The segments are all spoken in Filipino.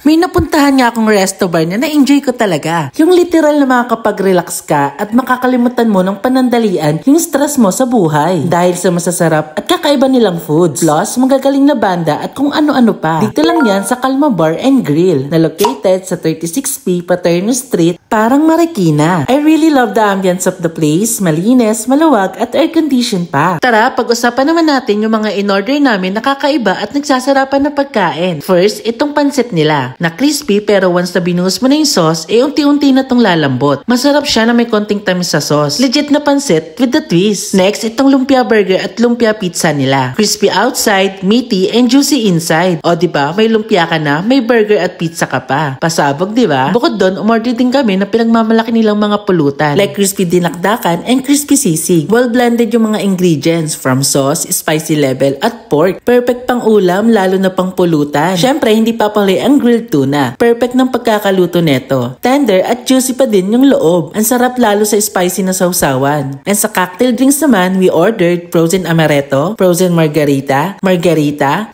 May napuntahan nga akong resto bar na na-enjoy ko talaga. Yung literal na makakapag-relax ka at makakalimutan mo ng panandalian yung stress mo sa buhay. Dahil sa masasarap at kakaiba nilang foods. Plus, magagaling na banda at kung ano-ano pa. Dito lang yan sa Calma Bar and Grill na located sa 36P Paterno Street, parang Marikina. I really love the ambience of the place. Malinis, maluwag at air-conditioned pa. Tara, pag-usapan naman natin yung mga in-order namin na kakaiba at nagsasarapan na pagkain. First, itong pansit nila. Na crispy pero once na binuhos mo na yung sauce, unti-unti na tong lalambot. Masarap siya na may konting tamis sa sauce. Legit na pansit with the twist. Next, itong lumpia burger at lumpia pizza nila. Crispy outside, meaty and juicy inside. O diba, may lumpia ka na, may burger at pizza ka pa. Pasabog diba? Bukod doon, umorder din kami na pinagmamalaki nilang mga pulutan. Like crispy dinakdakan and crispy sisig. Well blended yung mga ingredients from sauce, spicy level at pork. Perfect pang ulam, lalo na pang pulutan. Syempre, hindi papali ang grilled tuna. Perfect ng pagkakaluto neto. Tender at juicy pa din yung loob. Ang sarap lalo sa spicy na sausawan. And sa cocktail drinks naman, we ordered frozen amaretto, frozen margarita,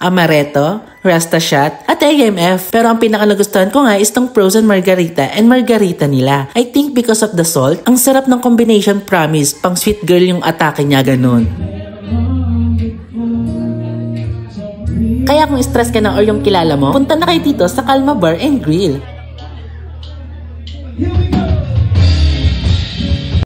amaretto, Rasta Shot, at AMF. Pero ang pinakanagustuhan ko nga is tong frozen margarita and margarita nila. I think because of the salt, ang sarap ng combination, promise. Pang sweet girl yung atake niya ganun. Kaya kung stress ka na or yung kilala mo, punta na kayo dito sa Calma Bar and Grill.